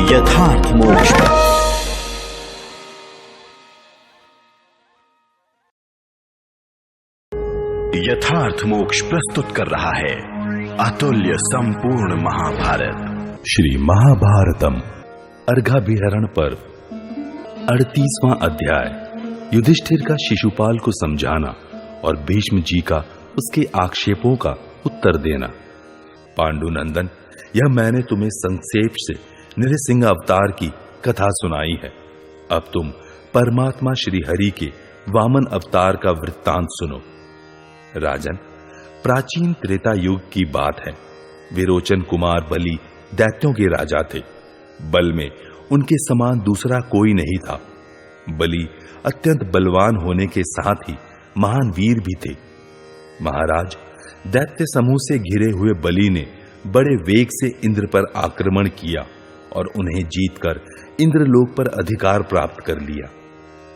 यथार्थ मोक्ष। यथार्थ मोक्ष प्रस्तुत कर रहा है अतुल्य संपूर्ण महाभारत। श्री महाभारतम अर्घाभिहरण पर्व 38वां अध्याय। युधिष्ठिर का शिशुपाल को समझाना और भीष्म जी का उसके आक्षेपों का उत्तर देना। पांडुनंदन, यह मैंने तुम्हें संक्षेप से नृसिंह अवतार की कथा सुनाई है। अब तुम परमात्मा श्री हरि के वामन अवतार का वृत्तांत सुनो। राजन, प्राचीन त्रेता युग की बात है। विरोचन कुमार बलि दैत्यों के राजा थे। बल में उनके समान दूसरा कोई नहीं था। बलि अत्यंत बलवान होने के साथ ही महान वीर भी थे। महाराज, दैत्य समूह से घिरे हुए बलि ने बड़े वेग से इंद्र पर आक्रमण किया और उन्हें जीतकर इंद्रलोक पर अधिकार प्राप्त कर लिया।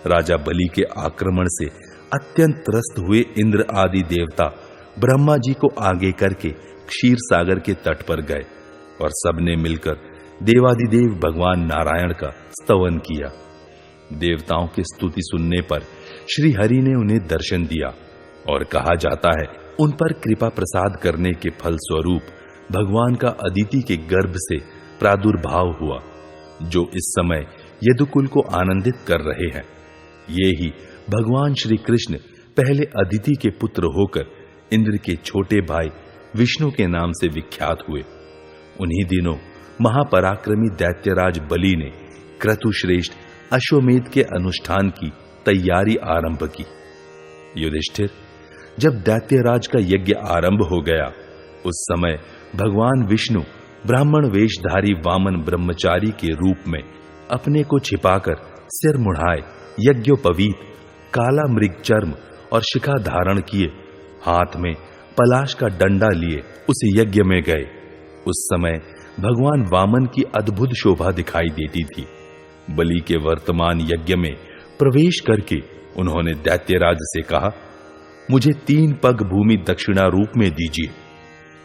राजा बलि के आक्रमण से अत्यंत त्रस्त हुए इंद्र आदि देवता ब्रह्मा जी को आगे करके क्षीर सागर के तट पर गए और सबने मिलकर देवादिदेव भगवान नारायण का स्तवन किया। देवताओं की स्तुति सुनने पर श्री हरि ने उन्हें दर्शन दिया और कहा जाता है उन पर कृपा प्रसाद करने के फल स्वरूप भगवान का अदिति के गर्भ से प्रादुर्भाव हुआ, जो इस समय यदुकुल को आनंदित कर रहे हैं। ये ही भगवान श्री कृष्ण पहले अदिति के पुत्र होकर इंद्र के छोटे भाई विष्णु के नाम से विख्यात हुए। उन्हीं दिनों महापराक्रमी दैत्यराज बलि ने क्रतुश्रेष्ठ अश्वमेध के अनुष्ठान की तैयारी आरंभ की। युधिष्ठिर, जब दैत्यराज का यज्ञ आरंभ हो गया, उस समय भगवान विष्णु ब्राह्मण वेशधारी वामन ब्रह्मचारी के रूप में अपने को छिपाकर सिर मुड़ाए यज्ञोपवीत काला मृग चर्म और शिखा धारण किए हाथ में पलाश का डंडा लिए उस यज्ञ में गए। उस समय भगवान वामन की अद्भुत शोभा दिखाई देती थी। बलि के वर्तमान यज्ञ में प्रवेश करके उन्होंने दैत्यराज से कहा, मुझे 3 पग भूमि दक्षिणा रूप में दीजिए,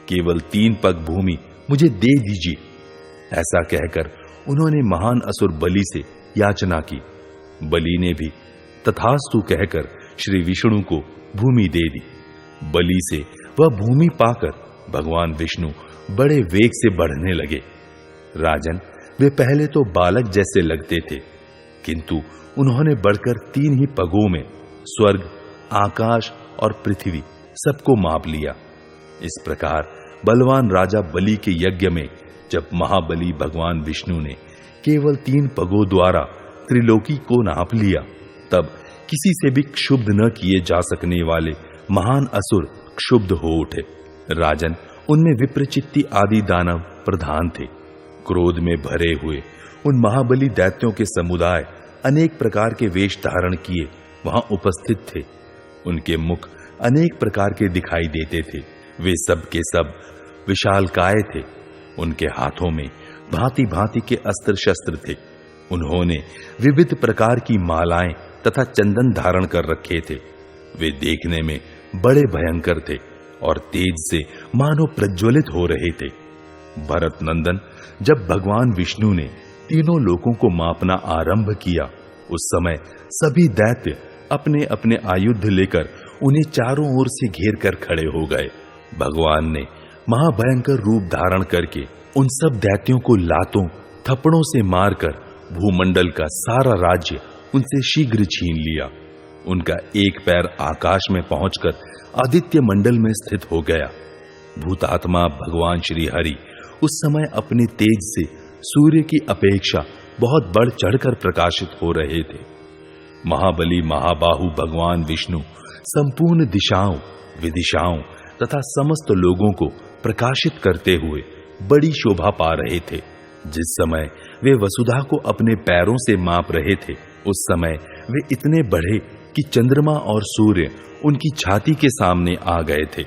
केवल 3 पग भूमि मुझे दे दीजिए। ऐसा कहकर उन्होंने महान असुर बलि से याचना की। बलि ने भी तथास्तु कहकर श्री विष्णु को भूमि दे दी। बलि से वह भूमि पाकर भगवान विष्णु बड़े वेग से बढ़ने लगे। राजन, वे पहले तो बालक जैसे लगते थे, किंतु उन्होंने बढ़कर 3 ही पगों में स्वर्ग, आकाश और पृथ्वी सबको माप लिया। इस प्रकार बलवान राजा बलि के यज्ञ में जब महाबली भगवान विष्णु ने केवल 3 पगों द्वारा त्रिलोकी को नाप लिया, तब किसी से भी क्षुब्ध न किए जा सकने वाले महान असुर क्षुब्ध हो उठे। राजन, उनमें विप्रचित्ति आदि दानव प्रधान थे। क्रोध में भरे हुए उन महाबली दैत्यों के समुदाय अनेक प्रकार के वेश धारण किए वहां उपस्थित थे। उनके मुख अनेक प्रकार के दिखाई देते थे। वे सब के सब विशालकाय थे। उनके हाथों में भांति भांति के अस्त्र शस्त्र थे। उन्होंने विविध प्रकार की मालाएं तथा चंदन धारण कर रखे थे। वे देखने में बड़े भयंकर थे और तेज से मानो प्रज्वलित हो रहे थे। भरत नंदन, जब भगवान विष्णु ने तीनों लोकों को मापना आरंभ किया, उस समय सभी दैत्य अपने अपने आयुध लेकर उन्हें चारों ओर से घेर कर खड़े हो गए। भगवान ने महाभयंकर रूप धारण करके उन सब दैत्यों को लातों थप्पड़ों से मारकर भूमंडल का सारा राज्य उनसे शीघ्र छीन लिया। उनका एक पैर आकाश में पहुंचकर आदित्य मंडल में स्थित हो गया। भूतात्मा भगवान श्री हरि उस समय अपने तेज से सूर्य की अपेक्षा बहुत बढ़ चढ़कर प्रकाशित हो रहे थे। महाबली महाबाहु भगवान विष्णु संपूर्ण दिशाओं, विदिशाओं, तथा समस्त लोगों को प्रकाशित करते हुए बड़ी शोभा पा रहे थे। जिस समय वे वसुधा को अपने पैरों से माप रहे थे, उस समय वे इतने बढ़े कि चंद्रमा और सूर्य उनकी छाती के सामने आ गए थे।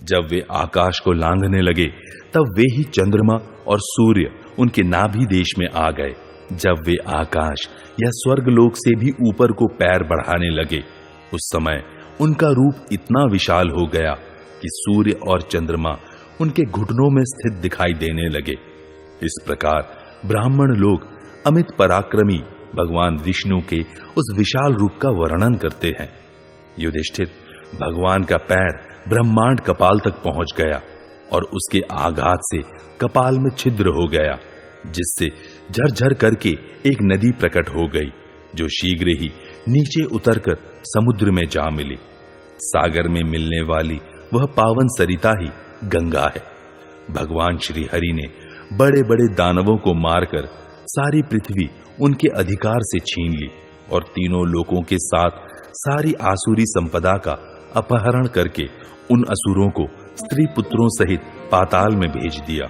जब वे आकाश को लांघने लगे, तब वे ही चंद्रमा और सूर्य उनके नाभि देश में आ गए। जब वे आकाश या स्वर्गलोक से भी ऊपर को पैर बढ़ाने लगे, उस समय उनका रूप इतना विशाल हो गया कि सूर्य और चंद्रमा उनके घुटनों में स्थित दिखाई देने लगे। इस प्रकार ब्राह्मण लोग अमित पराक्रमी भगवान विष्णु के उस विशाल रूप का वर्णन करते हैं। युधिष्ठिर, भगवान का पैर ब्रह्मांड कपाल तक पहुंच गया और उसके आघात से कपाल में छिद्र हो गया, जिससे झरझर करके एक नदी प्रकट हो गई, जो शीघ्र ही नीचे उतरकर समुद्र में जा मिली। सागर में मिलने वाली वह पावन सरिता ही गंगा है। भगवान श्री हरि ने बड़े बड़े दानवों को मारकर सारी पृथ्वी उनके अधिकार से छीन ली और तीनों लोकों के साथ सारी आसुरी संपदा का अपहरण करके उन असुरों को स्त्री पुत्रों सहित पाताल में भेज दिया।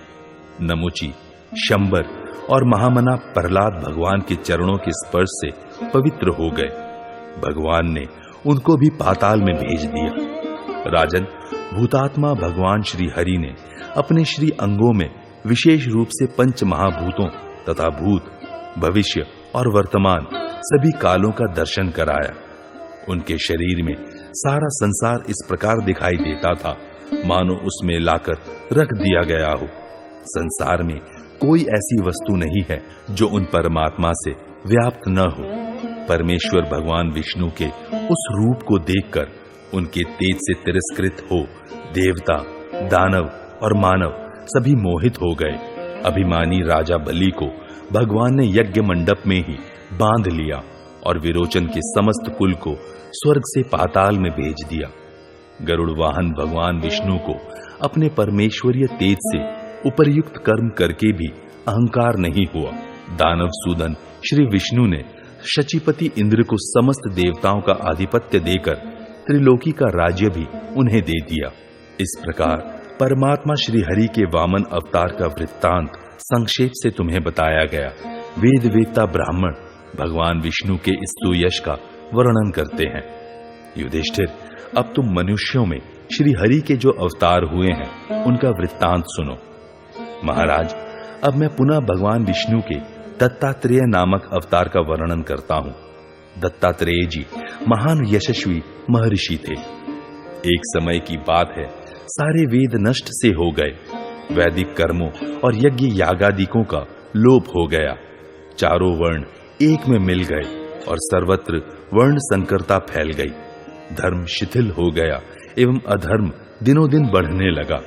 नमुची, शंबर और महामना प्रहलाद भगवान के चरणों के स्पर्श से पवित्र हो गए। भगवान ने उनको भी पाताल में भेज दिया। राजन, भूतात्मा भगवान श्री हरि ने अपने श्री अंगों में विशेष रूप से पंच महाभूतों तथा भूत, भविष्य और वर्तमान सभी कालों का दर्शन कराया। उनके शरीर में सारा संसार इस प्रकार दिखाई देता था मानो उसमें लाकर रख दिया गया हो। संसार में कोई ऐसी वस्तु नहीं है जो उन परमात्मा से व्याप्त न हो। परमेश्वर भगवान विष्णु के उस रूप को देखकर उनके तेज से तिरस्कृत हो देवता, दानव और मानव सभी मोहित हो गए। अभिमानी राजा बलि को भगवान ने यज्ञ मंडप में ही बांध लिया और विरोचन के समस्त कुल को स्वर्ग से पाताल में भेज दिया। गरुड़ वाहन भगवान विष्णु को अपने परमेश्वरीय तेज से उपर्युक्त कर्म करके भी अहंकार नहीं हुआ। दानव सूदन श्री विष्णु ने शचीपति इंद्र को समस्त देवताओं का आधिपत्य देकर त्रिलोकी का राज्य भी उन्हें दे दिया। इस प्रकार परमात्मा श्री हरि के वामन अवतार का वृत्तांत संक्षेप से तुम्हें बताया गया। वेद वेदता ब्राह्मण भगवान विष्णु के इस सुयश का वर्णन करते हैं। युधिष्ठिर, अब तुम मनुष्यों में श्री हरि के जो अवतार हुए हैं उनका वृत्तांत सुनो। महाराज, अब मैं पुनः भगवान विष्णु के दत्तात्रेय नामक अवतार का वर्णन करता हूं। दत्तात्रेय जी महान यशस्वी महर्षि थे। एक समय की बात है, सारे वेद नष्ट से हो गए। वैदिक कर्मों और यज्ञ यागादिकों का लोप हो गया। चारों वर्ण एक में मिल गए और सर्वत्र वर्ण संकरता फैल गई। धर्म शिथिल हो गया एवं अधर्म दिनों दिन बढ़ने लगा।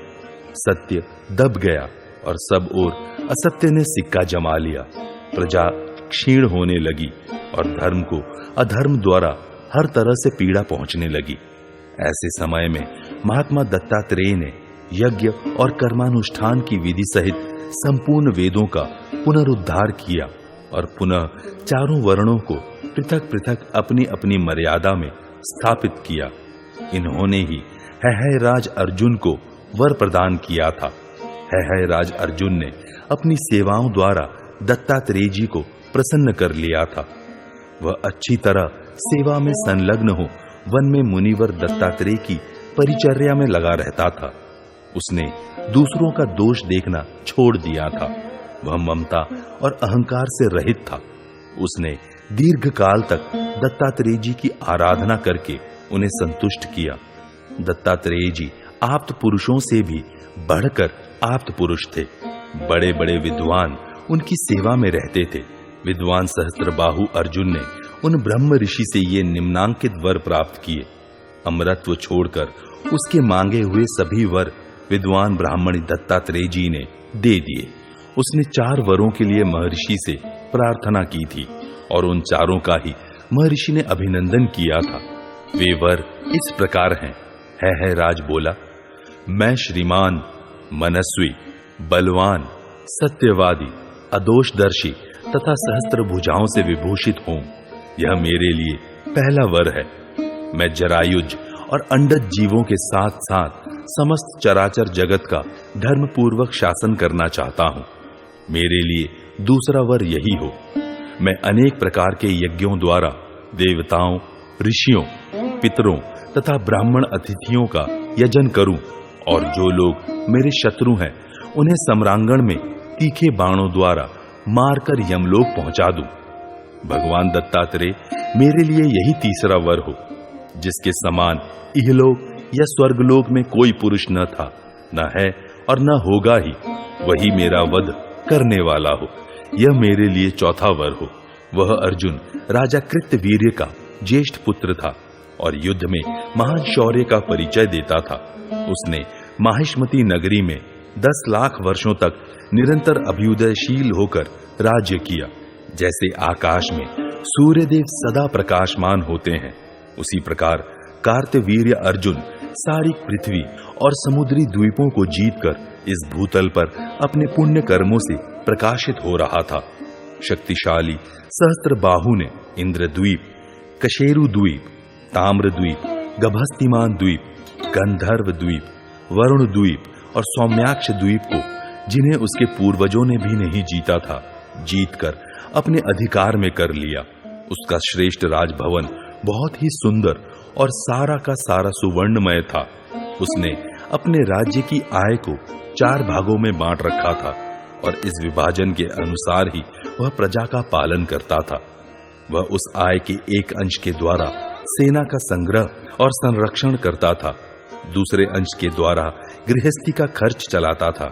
सत्य दब गया और सब ओर असत्य ने सिक्का जमा लिया। प्रजा क्षीण होने लगी और धर्म को अधर्म द्वारा हर तरह से पीड़ा पहुंचने लगी। ऐसे समय में महात्मा दत्तात्रेय ने यज्ञ और कर्मानुष्ठान की विधि सहित संपूर्ण वेदों का पुनरुद्धार किया और पुनः चारों वर्णों को पृथक पृथक अपनी अपनी मर्यादा में स्थापित किया। इन्होंने ही हैहयराज अर्जुन को वर प्रदान किया था। हैहयराज अर्जुन ने अपनी सेवाओं द्वारा दत्तात्रेय जी को प्रसन्न कर लिया था। वह अच्छी तरह सेवा में संलग्न हो वन में मुनिवर दत्तात्रेय की परिचर्या में लगा रहता था। उसने दूसरों का दोष देखना छोड़ दिया था। वह ममता और अहंकार से रहित था। उसने दीर्घ काल तक दत्तात्रेय जी की आराधना करके उन्हें संतुष्ट किया। दत्तात्रेय जी आप्त पुरुषों से भी बढ़कर आप्त पुरुष थे। बड़े बड़े विद्वान उनकी सेवा में रहते थे। विद्वान सहस्त्रबाहु अर्जुन ने उन ब्रह्म ऋषि से ये निम्नांकित वर प्राप्त किए। अमरत्व छोड़कर उसके मांगे हुए सभी वर विद्वान ब्राह्मणी दत्तात्रेय जी ने दे दिए। उसने 4 वरों के लिए महर्षि से प्रार्थना की थी और उन चारों का ही महर्षि ने अभिनंदन किया था। वे वर इस प्रकार हैं। हैहयराज बोला, मैं श्रीमान, मनस्वी, बलवान, सत्यवादी, अदोषदर्शी तथा सहस्त्र भुजाओं से विभूषित हूं। यह मेरे लिए पहला वर है। मैं जरायुज और अंडज जीवों के साथ साथ समस्त चराचर जगत का धर्म पूर्वक शासन करना चाहता हूं। मेरे लिए दूसरा वर यही हो। मैं अनेक प्रकार के यज्ञों द्वारा देवताओं, ऋषियों, पितरों तथा ब्राह्मण अतिथियों का यजन करूं और जो लोग मेरे शत्रु हैं उन्हें सम्रांगण में तीखे बाणों द्वारा मारकर यमलोक पहुंचा दूं। भगवान दत्तात्रेय मेरे लिए यही तीसरा वर हो, जिसके समान इहलोक या स्वर्गलोक में कोई पुरुष न था, न है और न होगा ही, वही मेरा वध करने वाला हो। यह मेरे लिए चौथा वर हो। वह अर्जुन राजा कृतवीर्य का ज्येष्ठ पुत्र था और युद्ध में महान शौर्य का परिचय देता था। उसने माहिष्मती नगरी में 10 लाख वर्षों तक निरंतर अभ्युदयशील होकर राज्य किया। जैसे आकाश में सूर्यदेव सदा प्रकाशमान होते हैं, उसी प्रकार कार्तवीर्य अर्जुन सारी पृथ्वी और समुद्री द्वीपों को जीतकर इस भूतल पर अपने पुण्य कर्मों से प्रकाशित हो रहा था। शक्तिशाली सहस्त्रबाहु ने इंद्रद्वीप, कशेरु द्वीप, ताम्र द्वीप, गभस्तिमान द्वीप, गंधर्व द्वीप, वरुण द्वीप और सौम्याक्ष द्वीप को, जिन्हें उसके पूर्वजों ने भी नहीं जीता था, जीतकर अपने अधिकार में कर लिया। उसका श्रेष्ठ राजभवन बहुत ही सुंदर और सारा का सारा सुवर्णमय था। उसने अपने राज्य की आय को 4 भागों में बांट रखा था और इस विभाजन के अनुसार ही वह प्रजा का पालन करता था। वह उस आय के एक अंश के द्वारा सेना का संग्रह और संरक्षण करता था, दूसरे अंश के द्वारा गृहस्थी का खर्च चलाता था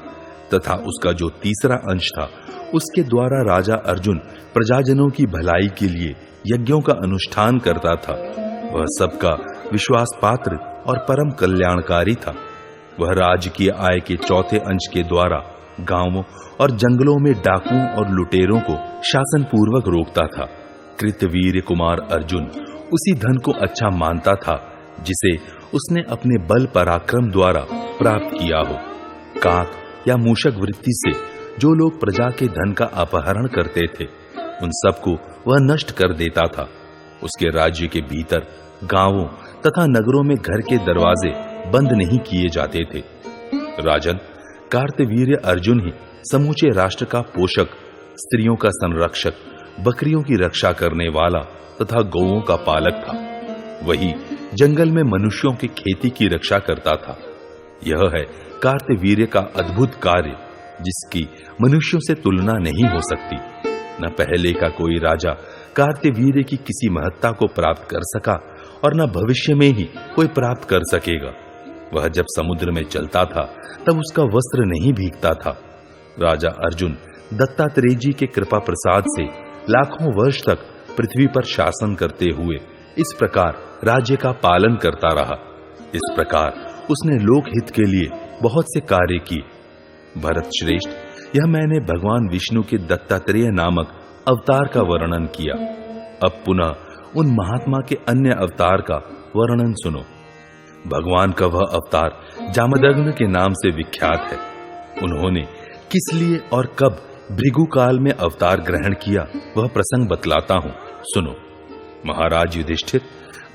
तथा उसका जो तीसरा अंश था उसके द्वारा राजा अर्जुन प्रजाजनों की भलाई के लिए यज्ञों का अनुष्ठान करता था। वह सबका विश्वास पात्र और परम कल्याणकारी था। वह राज्य की आय के चौथे अंश के द्वारा गांवों और जंगलों में डाकुओं और लुटेरों को शासन पूर्वक रोकता था। कृतवीर्य कुमार अर्जुन उसी धन को अच्छा मानता था जिसे उसने अपने बल पराक्रम द्वारा प्राप्त किया हो। काक या मूषक वृत्ति से जो लोग प्रजा के धन का अपहरण करते थे, उन सबको वह नष्ट कर देता था। उसके राज्य के भीतर गांवों तथा नगरों में घर के दरवाजे बंद नहीं किए जाते थे। राजन, कार्तवीर्य अर्जुन ही समूचे राष्ट्र का पोषक, स्त्रियों का संरक्षक, बकरियों की रक्षा करने वाला तथा गौओं का पालक था। वही जंगल में मनुष्यों की खेती की रक्षा करता था। यह है कार्तवीर्य का अद्भुत कार्य, जिसकी मनुष्यों से तुलना नहीं हो सकती। न पहले का कोई राजा कार्तवीर्य की किसी महत्ता को प्राप्त कर सका और न भविष्य में ही कोई प्राप्त कर सकेगा। वह जब समुद्र में चलता था तब उसका वस्त्र नहीं भीगता था। राजा अर्जुन दत्तात्रेय जी के कृपा प्रसाद से लाखों वर्ष तक पृथ्वी पर शासन करते हुए इस प्रकार राज्य का पालन करता रहा। इस प्रकार उसने लोकहित के लिए बहुत से कार्य किए। भरत श्रेष्ठ, यह मैंने भगवान विष्णु के दत्तात्रेय नामक अवतार का वर्णन किया। अब पुनः उन महात्मा के अन्य अवतार का वर्णन सुनो। भगवान का वह अवतार जामदग्नि के नाम से विख्यात है। उन्होंने किस लिए और कब भृगु काल में अवतार ग्रहण किया, वह प्रसंग बतलाता हूं, सुनो। महाराज युधिष्ठिर,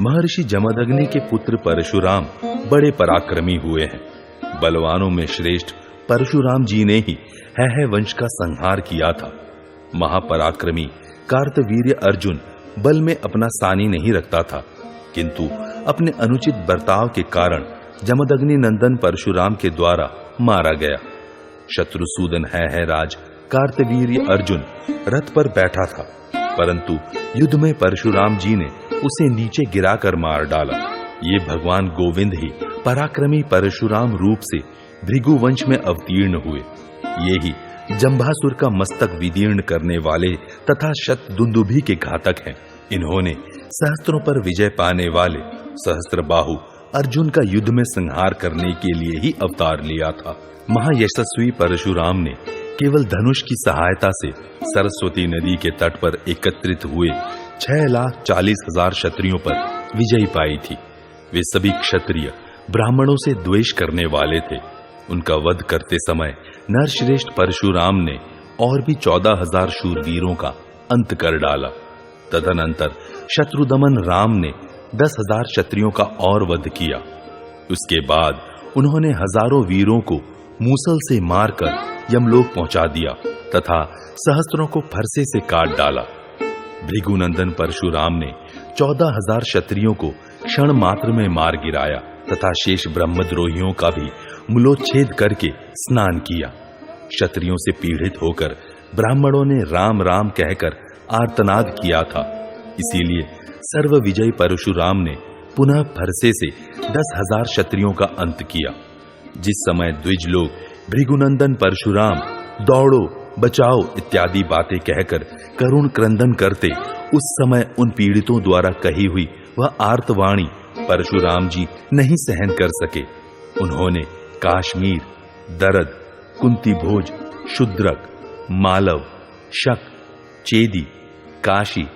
महर्षि जमदग्नि के पुत्र परशुराम बड़े पराक्रमी हुए हैं। बलवानों में श्रेष्ठ परशुराम जी ने ही है वंश का संहार किया था। महापराक्रमी कार्तवीर्य अर्जुन बल में अपना सानी नहीं रखता था, किंतु अपने अनुचित बर्ताव के कारण जमदग्नि नंदन परशुराम के द्वारा मारा गया। शत्रुसूदन है राज कार्तवीर्य अर्जुन रथ पर बैठा था, परंतु युद्ध में परशुराम जी ने उसे नीचे गिराकर मार डाला। ये भगवान गोविंद ही पराक्रमी परशुराम रूप से भृगु वंश में अवतीर्ण हुए। ये ही जंभासुर का मस्तक विदीर्ण करने वाले तथा शतदुंदुभि के घातक हैं। इन्होंने सहस्त्रों पर विजय पाने वाले सहस्त्रबाहु अर्जुन का युद्ध में संहार करने के लिए ही अवतार लिया था। महायशस्वी परशुराम ने केवल धनुष की सहायता से सरस्वती नदी के तट पर एकत्रित हुए 6,40,000 क्षत्रियों पर विजय पाई थी। वे सभी क्षत्रिय ब्राह्मणों से द्वेष करने वाले थे। उनका वध करते समय नरश्रेष्ठ परशुराम ने और भी 14,000 शूरवीरों का अंत कर डाला। तदनंतर शत्रुदमन राम ने 10,000 क्षत्रियों का और वध किया। उसके बाद उन्होंने हजारों वीरों को मूसल से मारकर यमलोक पहुंचा दिया तथा सहस्त्रों को फरसे से काट डाला। भृगुनंदन परशुराम ने 14,000 क्षत्रियों को क्षण मात्र में मार गिराया तथा शेष ब्रह्मद्रोहियों का भी मूलोच्छेद करके स्नान किया। क्षत्रियों से पीड़ित होकर ब्राह्मणों ने राम राम कहकर आर्तनाद किया था। इसीलिए सर्व विजयी परशुराम ने पुनः फरसे से 10,000 क्षत्रियों का अंत किया। जिस समय द्विज लोग भृगुनंदन परशुराम दौड़ो बचाओ इत्यादि बातें कहकर करुण क्रंदन करते, उस समय उन पीड़ितों द्वारा कही हुई वह आर्तवाणी परशुराम जी नहीं सहन कर सके। उन्होंने काश्मीर, दरद, कुंती भोज, शूद्रक, मालव, शक, चेदी, काशी,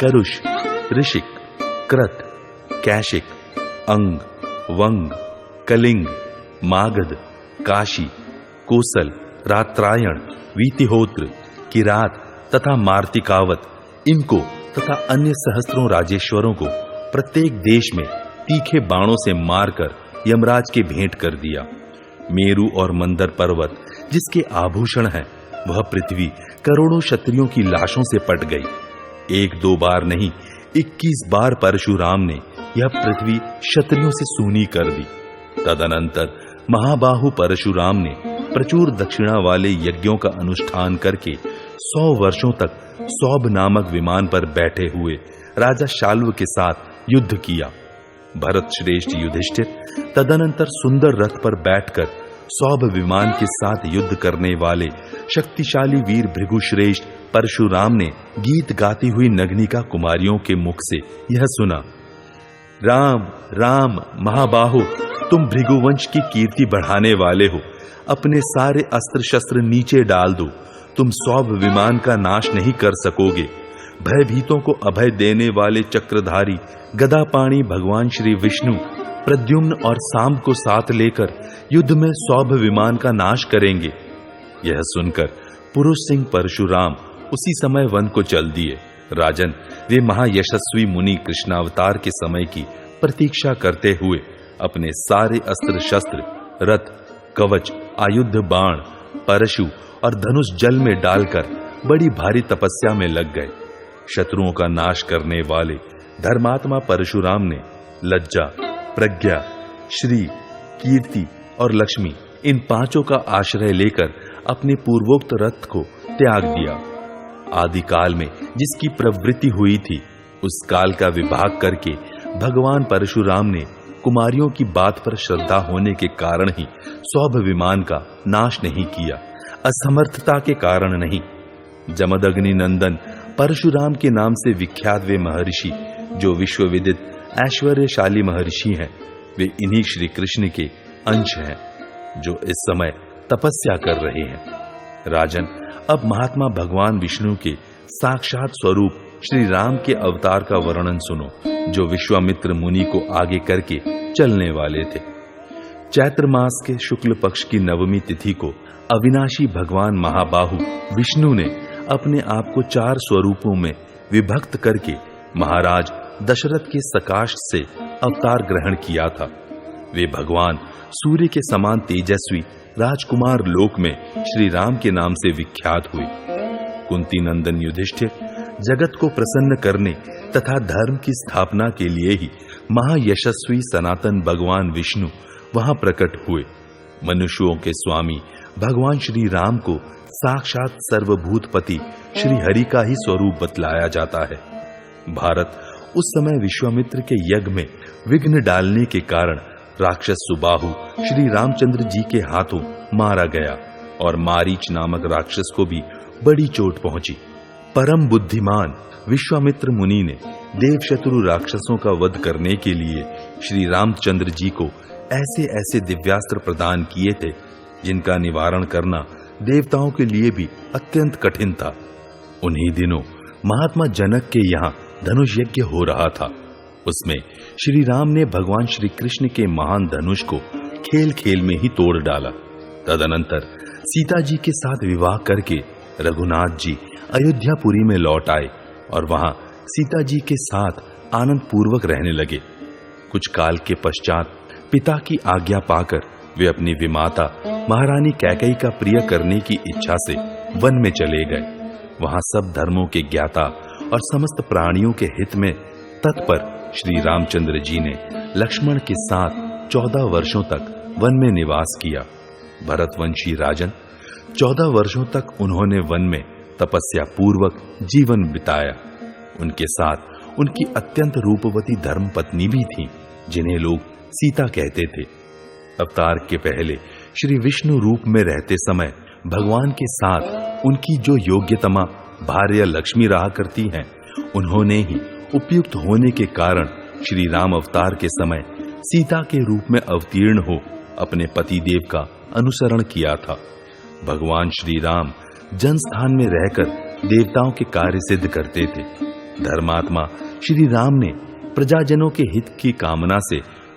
करुष, ऋषिक, कृत, कैशिक, अंग, वंग, कलिंग, मागध, काशी, कोसल, रात्रायण, वीतिहोत्र, किरात तथा मार्तिकावत, इनको तथा अन्य सहस्त्रों राजेश्वरों को प्रत्येक देश में तीखे बाणों से मारकर यमराज के भेंट कर दिया। मेरु और मंदर पर्वत जिसके आभूषण हैं, वह पृथ्वी करोड़ों क्षत्रियों की लाशों से पट गई। 1-2 बार नहीं 21 बार परशुराम ने यह पृथ्वी क्षत्रियों से सूनी कर दी। तदनंतर महाबाहु परशुराम ने प्रचुर दक्षिणा वाले यज्ञों का अनुष्ठान करके 100 वर्षों तक सौभ नामक विमान पर बैठे हुए राजा शाल्व के साथ युद्ध किया। भरत श्रेष्ठ युधिष्ठिर तदनंतर सुंदर रथ पर बैठकर सौभ विमान के साथ युद्ध करने वाले शक्तिशाली वीर भृगुश्रेष्ठ परशुराम ने गीत गाती हुई नगनिका कुमारियों के मुख से यह सुना। राम राम महाबाहो, तुम भृगुवंश की कीर्ति बढ़ाने वाले हो, अपने सारे अस्त्र शस्त्र नीचे डाल दो, तुम सौभ विमान का नाश नहीं कर सकोगे। भयभीतों को अभय देने वाले चक्रधारी गदापाणी भगवान श्री विष्णु प्रद्युम्न और सांब को साथ लेकर युद्ध में सौभ विमान का नाश करेंगे। यह सुनकर पुरुष सिंह परशुराम उसी समय वन को चल दिए। राजन, वे महायशस्वी मुनि कृष्णावतार के समय की प्रतीक्षा करते हुए अपने सारे अस्त्र शस्त्र, रथ, कवच, आयुध, बाण, परशु और धनुष जल में डालकर बड़ी भारी तपस्या में लग गए। शत्रुओं का नाश करने वाले धर्मात्मा परशुराम ने लज्जा, प्रज्ञा, श्री, कीर्ति और लक्ष्मी इन पांचों का आश्रय लेकर अपने पूर्वोक्त रथ को त्याग दिया। आदि काल में जिसकी प्रवृत्ति हुई थी, उस काल का विभाग करके भगवान परशुराम ने कुमारियों की बात पर श्रद्धा होने के कारण ही सौभ विमान का नाश नहीं किया, असमर्थता के कारण नहीं। जमदग्नि नंदन परशुराम के नाम से विख्यात वे महर्षि, जो विश्वविदित ऐश्वर्यशाली महर्षि हैं, वे इन्हीं श्री कृष्ण के अंश हैं, जो इस समय तपस्या कर रहे हैं। राजन, अब महात्मा भगवान विष्णु के साक्षात स्वरूप श्री राम के अवतार का वर्णन सुनो, जो विश्वामित्र मुनि को आगे करके चलने वाले थे। चैत्र मास के शुक्ल पक्ष की नवमी तिथि को अविनाशी भगवान महाबाहु विष्णु ने अपने आप को 4 स्वरूपों में विभक्त करके महाराज दशरथ के सकाश से अवतार ग्रहण किया था। वे भगवान सूर्य के समान तेजस्वी राजकुमार लोक में श्री राम के नाम से विख्यात हुए। कुंती नंदन युधिष्ठिर जगत को प्रसन्न करने तथा धर्म की स्थापना के लिए ही महायशस्वी सनातन भगवान विष्णु वहां प्रकट हुए। मनुष्यों के स्वामी भगवान श्री राम को साक्षात सर्वभूतपति श्री हरि का ही स्वरूप बतलाया जाता है। भारत उस समय विश्वामित्र के यज्ञ में विघ्न डालने के कारण राक्षस सुबाहु श्री रामचंद्र जी के हाथों मारा गया और मारीच नामक राक्षस को भी बड़ी चोट पहुंची। परम बुद्धिमान विश्वामित्र मुनि ने देवशत्रु राक्षसों का वध करने के लिए श्री रामचंद्र जी को ऐसे ऐसे दिव्यास्त्र प्रदान किए थे, जिनका निवारण करना देवताओं के लिए भी अत्यंत कठिन था। उन्हीं दिनों महात्मा जनक के यहाँ धनुष यज्ञ हो रहा था। उसमें श्री राम ने भगवान श्री कृष्ण के महान धनुष को खेल खेल में ही तोड़ डाला। तदनंतर सीता जी के साथ विवाह करके रघुनाथ जी अयोध्यापुरी में लौट आए और वहां सीता जी के साथ आनंद पूर्वक रहने लगे। कुछ काल के पश्चात पिता की आज्ञा पाकर वे अपनी विमाता महारानी कैकेयी का प्रिय करने की इच्छा से वन में चले गए। वहां सब धर्मों के ज्ञाता और समस्त प्राणियों के हित में तत्पर श्री रामचंद्र जी ने लक्ष्मण के साथ 14 वर्षों तक वन में निवास किया। भरतवंशी राजन 14 वर्षों तक उन्होंने वन में तपस्या पूर्वक जीवन बिताया। उनके साथ उनकी अत्यंत रूपवती धर्मपत्नी भी थी, जिन्हें लोग सीता कहते थे। अवतार के पहले श्री विष्णु रूप में रहते समय भगवान के साथ उनकी जो योग्यतमा भार्या लक्ष्मी रहा करती हैं, उन्होंने ही उपयुक्त होने के कारण श्री राम अवतार के समय सीता के रूप में अवतीर्ण हो अपने पति देव का अनुसरण किया था। भगवान श्री राम जनस्थान में रहकर देवताओं के कार्य सिद्ध करते थे। धर्मात्मा श्री राम ने प्रजाजनों के हित की कामना से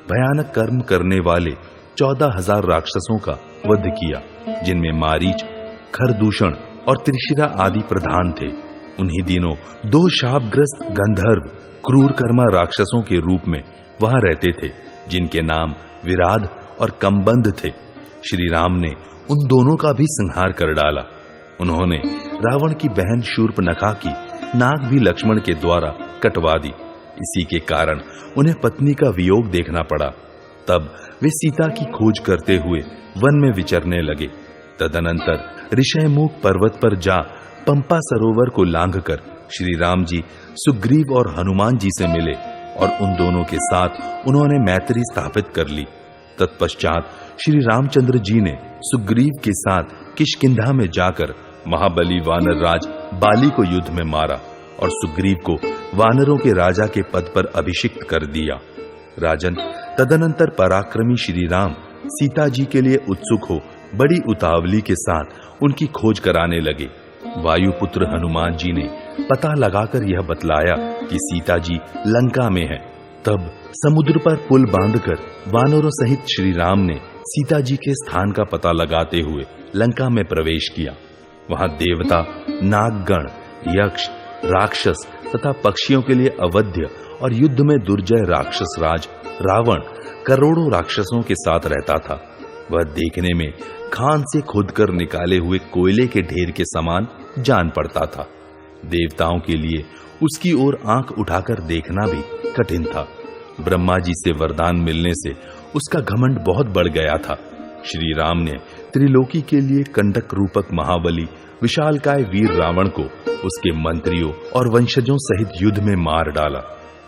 भयानक कर्म करने वाले 14,000 राक्षसों का वध किया, जिनमें मारीच, खरदूषण और त्रिशिरा आदि प्रधान थे। उन्हीं दिनों 2 शापग्रस्त गंधर्व क्रूर कर्मा राक्षसों के रूप में वहां रहते थे, जिनके नाम विराध और कम्बंध थे। श्री राम ने उन दोनों का भी संहार कर डाला। उन्होंने रावण की बहन शूर्पनखा की नाक भी लक्ष्मण के द्वारा कटवा दी। इसी के कारण उन्हें पत्नी का वियोग देखना पड़ा। तब वे सीता की खोज करते हुए वन में विचरने लगे। तदनंतर ऋषयमुख पर्वत पर जा पंपा सरोवर को लांघकर श्री राम जी सुग्रीव और हनुमान जी से मिले और उन दोनों के साथ उन्होंने मैत्री स्थापित कर ली। तत्पश्चात श्री रामचंद्र जी ने सुग्रीव के साथ किष्किंधा में जाकर महाबली वानर राज बाली को युद्ध में मारा और सुग्रीव को वानरों के राजा के पद पर अभिषिक्त कर दिया। राजन, तदनंतर पराक्रमी श्री राम सीता जी के लिए उत्सुक हो बड़ी उतावली के साथ उनकी खोज कराने लगे। वायुपुत्र हनुमान जी ने पता लगाकर यह बतलाया कि सीता जी लंका में है। तब समुद्र पर पुल बांधकर वानरों सहित श्री राम ने सीता जी के स्थान का पता लगाते हुए लंका में प्रवेश किया। वहां देवता, नागगण, यक्ष, राक्षस तथा पक्षियों के लिए अवध्य और युद्ध में दुर्जय राक्षस राज रावण करोड़ों राक्षसों के साथ रहता था। वह देखने में खान से खोदकर निकाले हुए कोयले के ढेर के समान जान पड़ता था। देवताओं के लिए उसकी ओर आंख उठाकर देखना भी कठिन था। ब्रह्मा जी से वरदान मिलने से उसका घमंड बहुत बढ़ गया था। श्री राम ने त्रिलोकी के लिए कंटक रूपक महाबली विशालकाय वीर रावण को उसके मंत्रियों और वंशजों सहित युद्ध में मार डाला।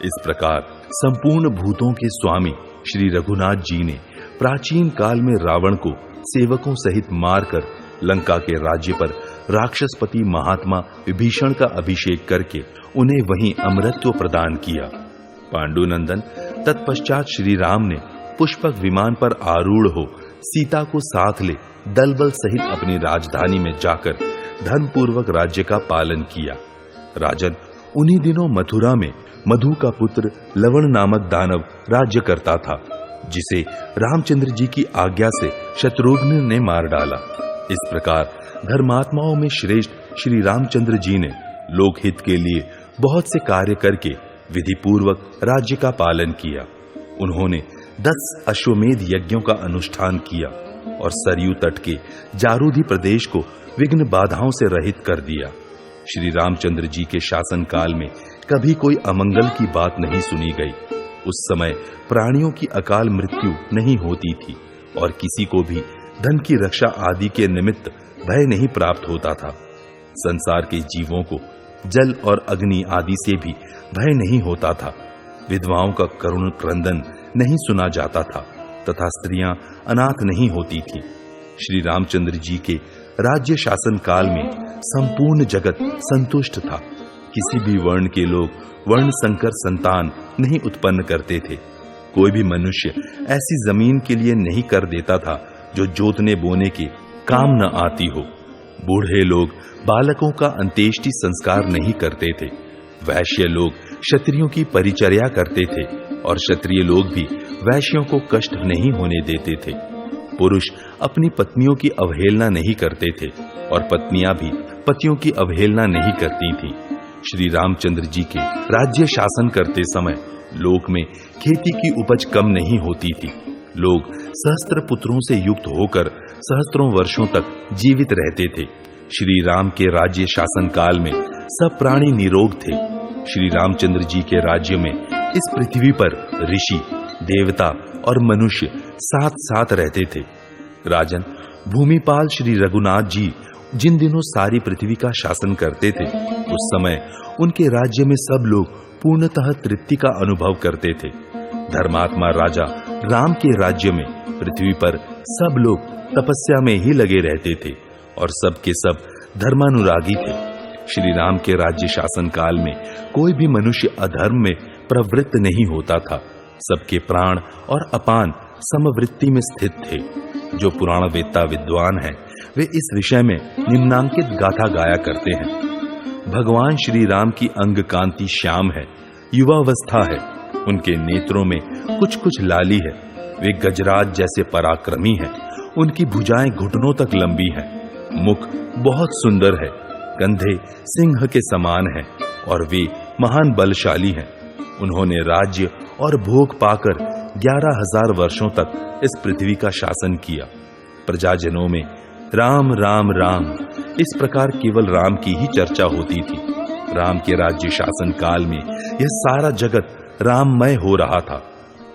इस प्रकार संपूर्ण भूतों के स्वामी श्री रघुनाथ जी ने प्राचीन काल में रावण को सेवकों सहित मारकर लंका के राज्य पर राक्षसपति महात्मा विभीषण का अभिषेक करके उन्हें वहीं अमरत्व प्रदान किया। पांडुनंदन, तत्पश्चात श्री राम ने पुष्पक विमान पर आरूढ़ हो सीता को साथ ले दलबल सहित अपनी राजधानी में जाकर धर्मपूर्वक राज्य का पालन किया। राजन, उन्हीं दिनों मथुरा में मधु का पुत्र लवण नामक दानव राज्य करता था, जिसे रामचंद्र जी की आज्ञा से शत्रुघ्न ने मार डाला। इस प्रकार धर्मात्माओं में श्रेष्ठ श्री रामचंद्र जी ने लोकहित के लिए बहुत से कार्य करके विधि पूर्वक राज्य का पालन किया। उन्होंने 10 अश्वमेध यज्ञों का अनुष्ठान किया और सरयू तट के जारूदी प्रदेश को विघ्न बाधाओं से रहित कर दिया। श्री रामचंद्र जी के शासन काल में कभी कोई अमंगल की बात नहीं सुनी गई। उस समय प्राणियों की अकाल मृत्यु नहीं होती थी और किसी को भी धन की रक्षा आदि के निमित्त भय नहीं प्राप्त होता था। संसार के जीवों को जल और अग्नि आदि से भी भय नहीं होता था। विधवाओं का करुण क्रंदन नहीं सुना जाता था तथा स्त्रियां अनाथ नहीं होती थी। श्री रामचंद्र जी के राज्य शासन काल में संपूर्ण जगत संतुष्ट था। किसी भी वर्ण के लोग वर्ण संकर संतान नहीं उत्पन्न करते थे। कोई भी मनुष्य ऐसी जमीन के लिए नहीं कर देता था जो जोतने बोने के काम न आती हो। बूढ़े लोग बालकों का अंत्येष्टि संस्कार नहीं करते थे। वैश्य लोग क्षत्रियों की परिचर्या करते थे और क्षत्रिय लोग भी वैश्यों को कष्ट नहीं होने देते थे। पुरुष अपनी पत्नियों की अवहेलना नहीं करते थे और पत्नियां भी पतियों की अवहेलना नहीं करती थीं। श्री रामचंद्र जी के राज्य शासन करते समय लोक में खेती की उपज कम नहीं होती थी। लोग सहस्त्र पुत्रों से युक्त होकर सहस्त्रों वर्षों तक जीवित रहते थे। श्री राम के राज्य शासन काल में सब प्राणी निरोग थे। श्री रामचंद्र जी के राज्य में इस पृथ्वी पर ऋषि, देवता और मनुष्य साथ साथ रहते थे। राजन, भूमिपाल श्री रघुनाथ जी जिन दिनों सारी पृथ्वी का शासन करते थे, उस समय उनके राज्य में सब लोग पूर्णतः तृप्ति का अनुभव करते थे। धर्मात्मा राजा राम के राज्य में पृथ्वी पर सब लोग तपस्या में ही लगे रहते थे और सब के सब धर्मानुरागी थे। श्री राम के राज्य शासन काल में कोई भी मनुष्य अधर्म में प्रवृत्त नहीं होता था। सबके प्राण और अपान समवृत्ति में स्थित थे। जो पुराण वेत्ता विद्वान हैं, वे इस विषय में निम्नांकित गाथा गाया करते हैं। भगवान श्री राम की अंग कांति श्याम है, युवावस्था है, उनके नेत्रों में कुछ कुछ लाली है, वे गजराज जैसे पराक्रमी हैं, उनकी भुजाएं घुटनों तक लंबी हैं, मुख बहुत सुंदर है, कंधे सिंह के समान हैं और वे महान बलशाली हैं। उन्होंने राज्य और भोग पाकर 11,000 वर्षों तक इस पृथ्वी का शासन किया। प्रजाजनों में राम राम राम इस प्रकार केवल राम की ही चर्चा होती थी। राम के राज्य शासन काल में यह सारा जगत राममय हो रहा था।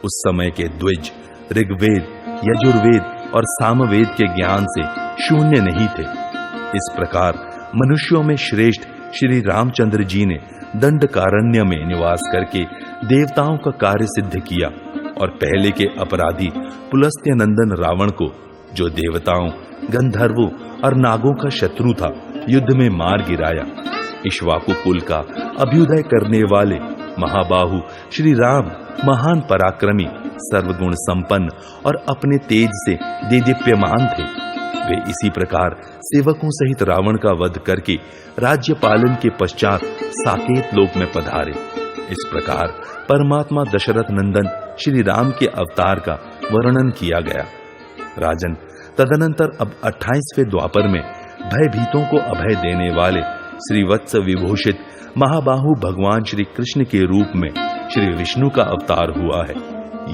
उस समय के द्विज ऋग्वेद, यजुर्वेद और सामवेद के ज्ञान से शून्य नहीं थे। इस प्रकार मनुष्यों में श्रेष्ठ श्री रामचंद्र जी ने दंडकारण्य में निवास करके देवताओं का कार्य सिद्ध किया और पहले के अपराधी पुलस्त्य नंदन रावण को, जो देवताओं, गंधर्वों और नागों का शत्रु था, युद्ध में मार गिराया। इक्ष्वाकु कुल का अभ्युदय करने वाले महाबाहु श्री राम महान पराक्रमी, सर्वगुण संपन्न और अपने तेज से देदीप्यमान थे। वे इसी प्रकार सेवकों सहित रावण का वध करके राज्य पालन के पश्चात साकेत लोक में पधारे। इस प्रकार परमात्मा दशरथ नंदन श्री राम के अवतार का वर्णन किया गया। राजन, तदनंतर अब 28वें द्वापर में भयभीतों को अभय देने वाले श्री वत्स विभूषित महाबाहु भगवान श्री कृष्ण के रूप में श्री विष्णु का अवतार हुआ है।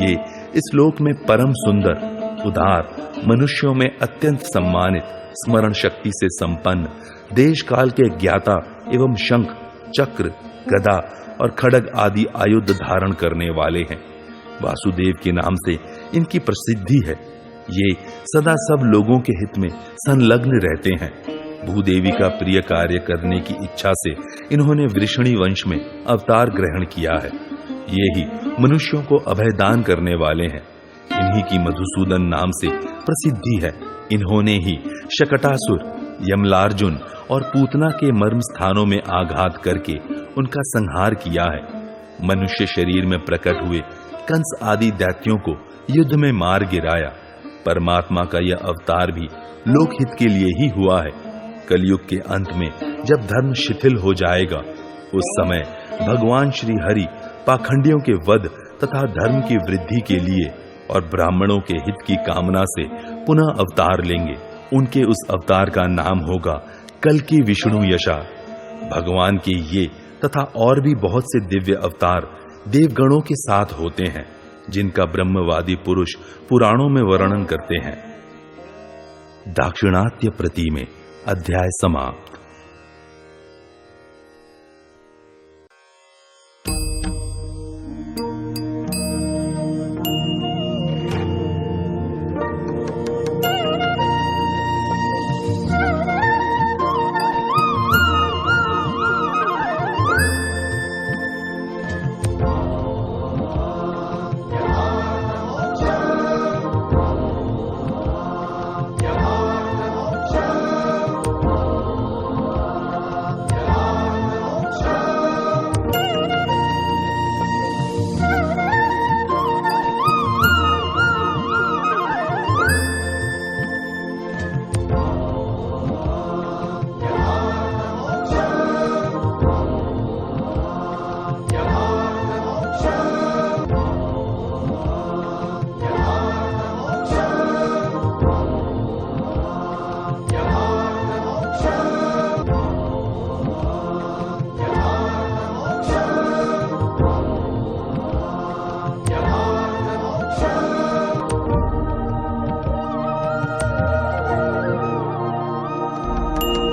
ये इस लोक में परम सुंदर, उदार, मनुष्यों में अत्यंत सम्मानित, स्मरण शक्ति से संपन्न, देश काल के ज्ञाता एवं शंख, चक्र, गदा और खड्ग आदि आयुध धारण करने वाले हैं। वासुदेव के नाम से इनकी प्रसिद्धि है। ये सदा सब लोगों के हित में संलग्न रहते हैं। भूदेवी का प्रिय कार्य करने की इच्छा से इन्होंने वृषणी वंश में अवतार ग्रहण किया है। ये ही मनुष्यों को अभयदान करने वाले हैं। इन्हीं की मधुसूदन नाम से प्रसिद्धि है। इन्होंने ही शकटासुर, यमलार्जुन और पूतना के मर्म स्थानों में आघात करके उनका संहार किया है। मनुष्य शरीर में प्रकट हुए कंस आदि दैत्यों को युद्ध में मार गिराया। परमात्मा का यह अवतार भी लोकहित के लिए ही हुआ है। कलयुग के अंत में जब धर्म शिथिल हो जाएगा, उस समय भगवान श्री हरि पाखंडियों के वध तथा धर्म की वृद्धि के लिए और ब्राह्मणों के हित की कामना से पुनः अवतार लेंगे। उनके उस अवतार का नाम होगा कल्कि विष्णु यशा। भगवान के ये तथा और भी बहुत से दिव्य अवतार देवगणों के साथ होते हैं, जिनका ब्रह्मवादी पुरुष पुराणों में वर्णन करते हैं। दाक्षिणात्य प्रति में अध्याय समाप्त।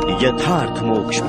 यथार्थ मोक्ष